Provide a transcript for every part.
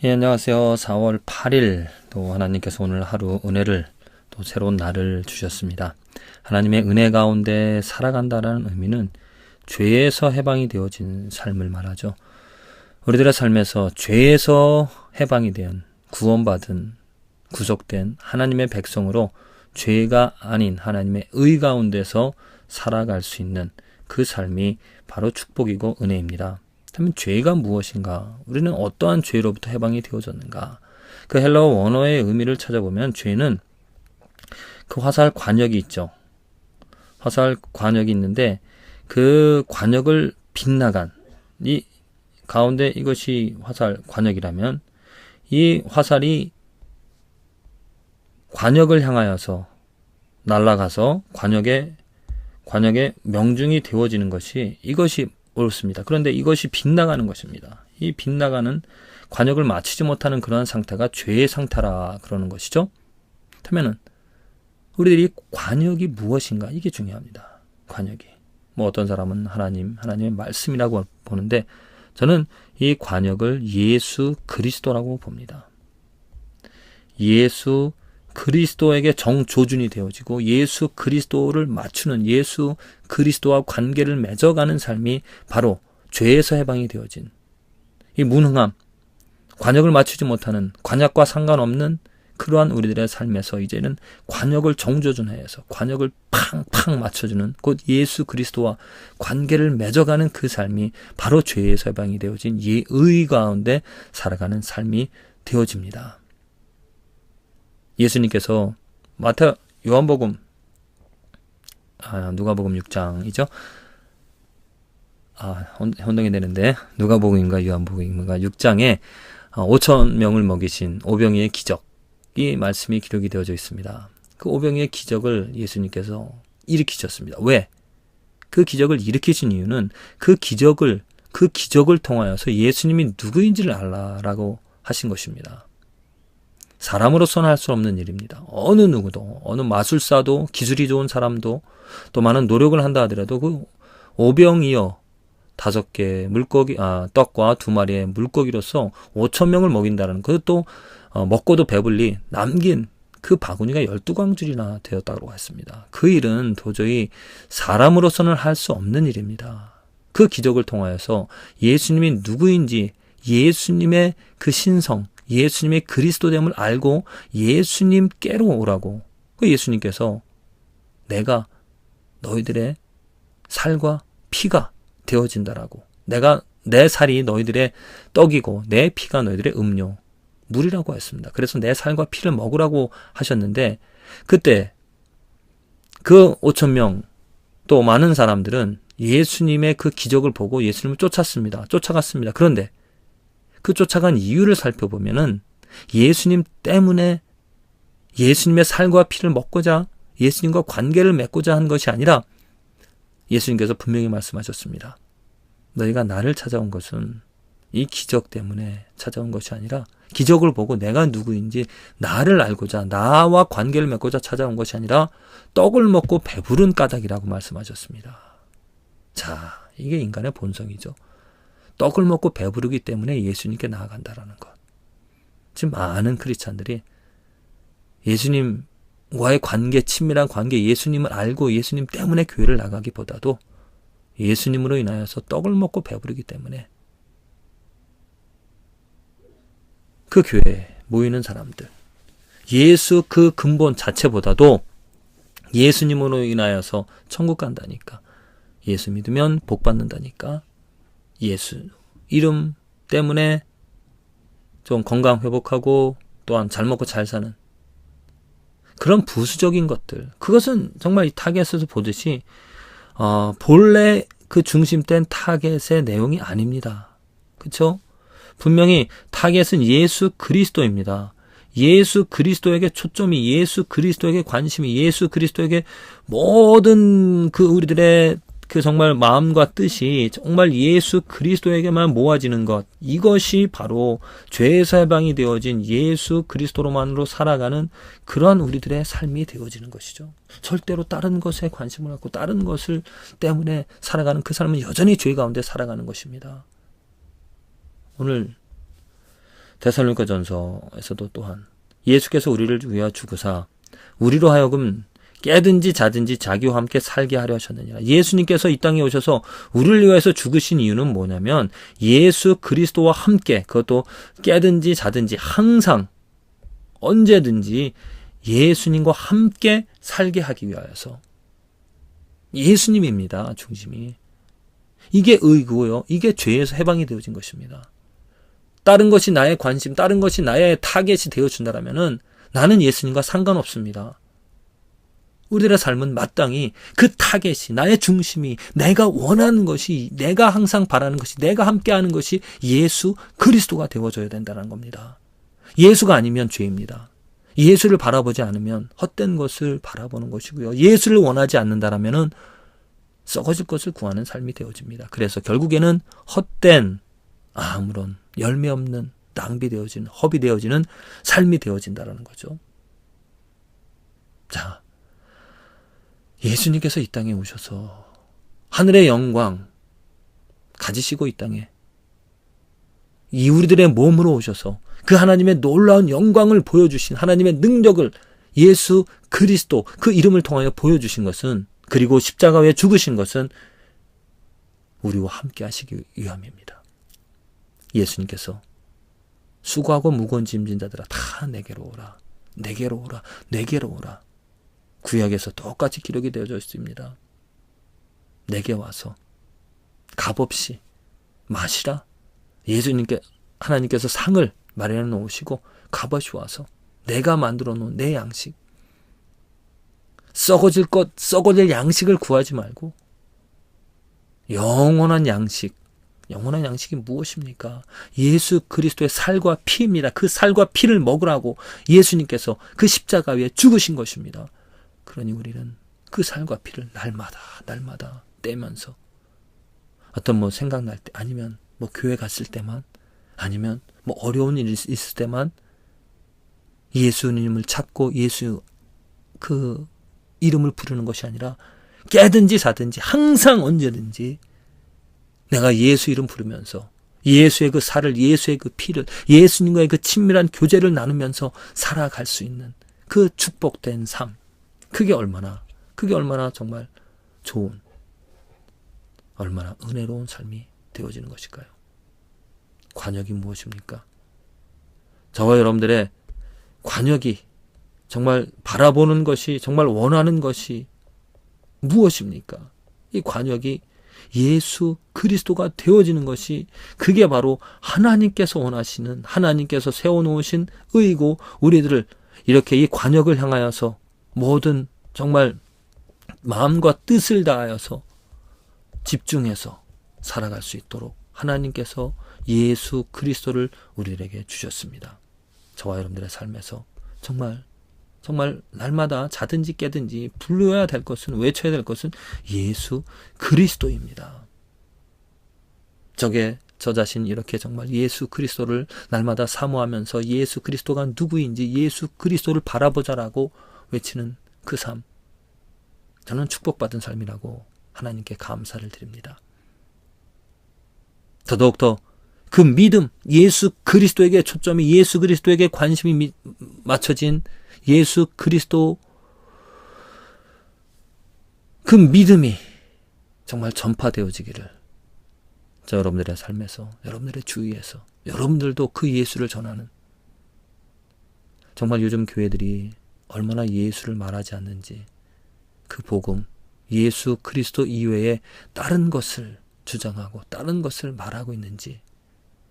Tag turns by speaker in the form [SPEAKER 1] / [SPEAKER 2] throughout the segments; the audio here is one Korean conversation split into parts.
[SPEAKER 1] 예, 안녕하세요. 4월 8일 또 하나님께서 오늘 하루 은혜를 또 새로운 날을 주셨습니다. 하나님의 은혜 가운데 살아간다라는 의미는 죄에서 해방이 되어진 삶을 말하죠. 우리들의 삶에서 죄에서 해방이 된 구원받은 구속된 하나님의 백성으로 죄가 아닌 하나님의 의 가운데서 살아갈 수 있는 그 삶이 바로 축복이고 은혜입니다. 그러면 죄가 무엇인가? 우리는 어떠한 죄로부터 해방이 되어졌는가? 그 헬라어 원어의 의미를 찾아보면 죄는 그 화살 관역이 있죠. 화살 관역이 있는데 그 관역을 빗나간 이 가운데 이것이 화살 관역이라면 이 화살이 관역을 향하여서 날아가서 관역에 명중이 되어지는 것이 이것이 옳습니다. 그런데 이것이 빗나가는 것입니다. 이 빗나가는 관역을 맞추지 못하는 그러한 상태가 죄의 상태라 그러는 것이죠. 그러면은 우리들이 관역이 무엇인가 이게 중요합니다. 관역이 어떤 사람은 하나님의 말씀이라고 보는데 저는 이 관역을 예수 그리스도라고 봅니다. 예수 그리스도에게 정조준이 되어지고 예수 그리스도를 맞추는 예수 그리스도와 관계를 맺어가는 삶이 바로 죄에서 해방이 되어진 이 무능함, 관역을 맞추지 못하는 관역과 상관없는 그러한 우리들의 삶에서 이제는 관역을 정조준하여서 관역을 팡팡 맞춰주는 곧 예수 그리스도와 관계를 맺어가는 그 삶이 바로 죄에서 해방이 되어진 의 가운데 살아가는 삶이 되어집니다. 예수님께서 누가복음 6장이죠. 혼동이 되는데 누가복음인가 요한복음인가 6장에 5천 명을 먹이신 오병이의 기적이 말씀이 기록이 되어져 있습니다. 그 오병이의 기적을 예수님께서 일으키셨습니다. 왜? 그 기적을 일으키신 이유는 그 기적을 통하여서 예수님이 누구인지를 알라라고 하신 것입니다. 사람으로서는 할 수 없는 일입니다. 어느 누구도, 어느 마술사도, 기술이 좋은 사람도, 또 많은 노력을 한다 하더라도 그 오병이어 5개 물고기, 떡과 2마리의 물고기로서 5천 명을 먹인다는 그것도 먹고도 배불리 남긴 그 바구니가 12광줄이나 되었다고 했습니다. 그 일은 도저히 사람으로서는 할 수 없는 일입니다. 그 기적을 통하여서 예수님이 누구인지 예수님의 그 신성, 예수님의 그리스도됨을 알고 예수님께로 오라고 예수님께서 내가 너희들의 살과 피가 되어진다라고 내 살이 너희들의 떡이고 내 피가 너희들의 음료 물이라고 했습니다. 그래서 내 살과 피를 먹으라고 하셨는데 그때 그 5천 명 또 많은 사람들은 예수님의 그 기적을 보고 예수님을 쫓아갔습니다. 그런데 그 쫓아간 이유를 살펴보면은 예수님 때문에 예수님의 살과 피를 먹고자 예수님과 관계를 맺고자 한 것이 아니라 예수님께서 분명히 말씀하셨습니다. 너희가 나를 찾아온 것은 이 기적 때문에 찾아온 것이 아니라 기적을 보고 내가 누구인지 나를 알고자 나와 관계를 맺고자 찾아온 것이 아니라 떡을 먹고 배부른 까닭이라고 말씀하셨습니다. 자, 이게 인간의 본성이죠. 떡을 먹고 배부르기 때문에 예수님께 나아간다라는 것. 지금 많은 크리스찬들이 예수님과의 관계, 친밀한 관계, 예수님을 알고 예수님 때문에 교회를 나가기보다도 예수님으로 인하여서 떡을 먹고 배부르기 때문에 그 교회에 모이는 사람들, 예수 그 근본 자체보다도 예수님으로 인하여서 천국 간다니까, 예수 믿으면 복 받는다니까, 예수 이름 때문에 좀 건강 회복하고 또한 잘 먹고 잘 사는 그런 부수적인 것들, 그것은 정말 이 타겟에서 보듯이 본래 그 중심된 타겟의 내용이 아닙니다. 그렇죠? 분명히 타겟은 예수 그리스도입니다. 예수 그리스도에게 초점이, 예수 그리스도에게 관심이, 예수 그리스도에게 모든 그 우리들의 그 정말 마음과 뜻이 정말 예수 그리스도에게만 모아지는 것, 이것이 바로 죄에서 해방이 되어진 예수 그리스도로만으로 살아가는 그러한 우리들의 삶이 되어지는 것이죠. 절대로 다른 것에 관심을 갖고 다른 것을 때문에 살아가는 그 삶은 여전히 죄 가운데 살아가는 것입니다. 오늘 데살로니가전서에서도 또한 예수께서 우리를 위하여 죽으사 우리로 하여금 깨든지 자든지 자기와 함께 살게 하려 하셨느니라. 예수님께서 이 땅에 오셔서 우리를 위해서 죽으신 이유는 뭐냐면 예수 그리스도와 함께, 그것도 깨든지 자든지 항상 언제든지 예수님과 함께 살게 하기 위하여서. 예수님입니다. 중심이. 이게 의고요. 이게 죄에서 해방이 되어진 것입니다. 다른 것이 나의 관심, 다른 것이 나의 타겟이 되어준다라면은 나는 예수님과 상관없습니다. 우리들의 삶은 마땅히 그 타겟이, 나의 중심이, 내가 원하는 것이, 내가 항상 바라는 것이, 내가 함께하는 것이 예수 그리스도가 되어져야 된다는 겁니다. 예수가 아니면 죄입니다. 예수를 바라보지 않으면 헛된 것을 바라보는 것이고요. 예수를 원하지 않는다라면은 썩어질 것을 구하는 삶이 되어집니다. 그래서 결국에는 헛된, 아무런 열매 없는, 낭비되어지는, 허비되어지는 삶이 되어진다는 거죠. 자, 예수님께서 이 땅에 오셔서 하늘의 영광 가지시고 이 땅에 이 우리들의 몸으로 오셔서 그 하나님의 놀라운 영광을 보여주신 하나님의 능력을 예수 그리스도 그 이름을 통하여 보여주신 것은, 그리고 십자가에 죽으신 것은 우리와 함께 하시기 위함입니다. 예수님께서 수고하고 무거운 짐진 자들아 다 내게로 오라, 내게로 오라, 내게로 오라. 구약에서 똑같이 기록이 되어져 있습니다. 내게 와서 값없이 마시라. 예수님께 하나님께서 상을 마련해 놓으시고 값없이 와서 내가 만들어 놓은 내 양식, 썩어질 것, 썩어질 양식을 구하지 말고 영원한 양식, 영원한 양식이 무엇입니까? 예수 그리스도의 살과 피입니다. 그 살과 피를 먹으라고 예수님께서 그 십자가 위에 죽으신 것입니다. 그러니 우리는 그 살과 피를 날마다 떼면서 어떤 생각날 때, 아니면 교회 갔을 때만, 아니면 어려운 일이 있을 때만 예수님을 찾고 예수 그 이름을 부르는 것이 아니라 깨든지 자든지 항상 언제든지 내가 예수 이름 부르면서 예수의 그 살을, 예수의 그 피를, 예수님과의 그 친밀한 교제를 나누면서 살아갈 수 있는 그 축복된 삶, 그게 얼마나 정말 좋은, 얼마나 은혜로운 삶이 되어지는 것일까요? 관역이 무엇입니까? 저와 여러분들의 관역이, 정말 바라보는 것이, 정말 원하는 것이 무엇입니까? 이 관역이 예수 그리스도가 되어지는 것이, 그게 바로 하나님께서 원하시는, 하나님께서 세워놓으신 의이고, 우리들을 이렇게 이 관역을 향하여서 모든 정말 마음과 뜻을 다하여서 집중해서 살아갈 수 있도록 하나님께서 예수 그리스도를 우리들에게 주셨습니다. 저와 여러분들의 삶에서 정말 날마다 자든지 깨든지 불러야 될 것은, 외쳐야 될 것은 예수 그리스도입니다. 저 자신 이렇게 정말 예수 그리스도를 날마다 사모하면서 예수 그리스도가 누구인지 예수 그리스도를 바라보자라고 외치는 그 삶, 저는 축복받은 삶이라고 하나님께 감사를 드립니다. 더더욱더 그 믿음, 예수 그리스도에게 초점이, 예수 그리스도에게 관심이 맞춰진 예수 그리스도, 그 믿음이 정말 전파되어지기를, 저 여러분들의 삶에서, 여러분들의 주위에서 여러분들도 그 예수를 전하는, 정말 요즘 교회들이 얼마나 예수를 말하지 않는지, 그 복음, 예수 그리스도 이외에 다른 것을 주장하고 다른 것을 말하고 있는지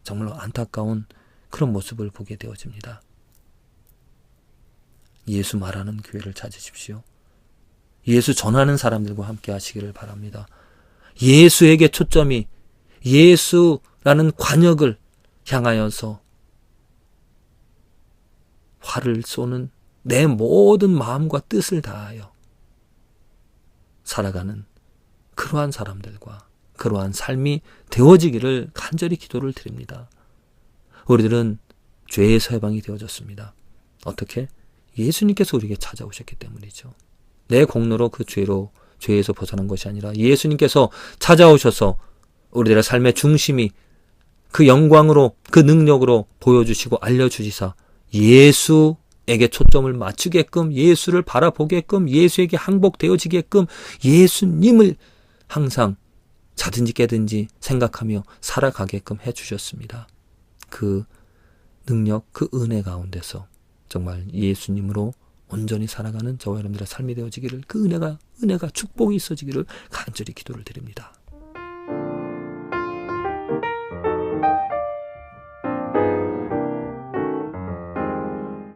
[SPEAKER 1] 정말로 안타까운 그런 모습을 보게 되어집니다. 예수 말하는 교회를 찾으십시오. 예수 전하는 사람들과 함께 하시기를 바랍니다. 예수에게 초점이, 예수라는 관역을 향하여서 활을 쏘는 내 모든 마음과 뜻을 다하여 살아가는 그러한 사람들과 그러한 삶이 되어지기를 간절히 기도를 드립니다. 우리들은 죄에서 해방이 되어졌습니다. 어떻게? 예수님께서 우리에게 찾아오셨기 때문이죠. 내 공로로 그 죄에서 벗어난 것이 아니라 예수님께서 찾아오셔서 우리들의 삶의 중심이 그 영광으로 그 능력으로 보여주시고 알려주시사 예수에게 초점을 맞추게끔, 예수를 바라보게끔, 예수에게 항복되어지게끔 예수님을 항상 자든지 깨든지 생각하며 살아가게끔 해주셨습니다. 그 능력, 그 은혜 가운데서 정말 예수님으로 온전히 살아가는 저와 여러분들의 삶이 되어지기를, 그 은혜가 축복이 있어지기를 간절히 기도를 드립니다.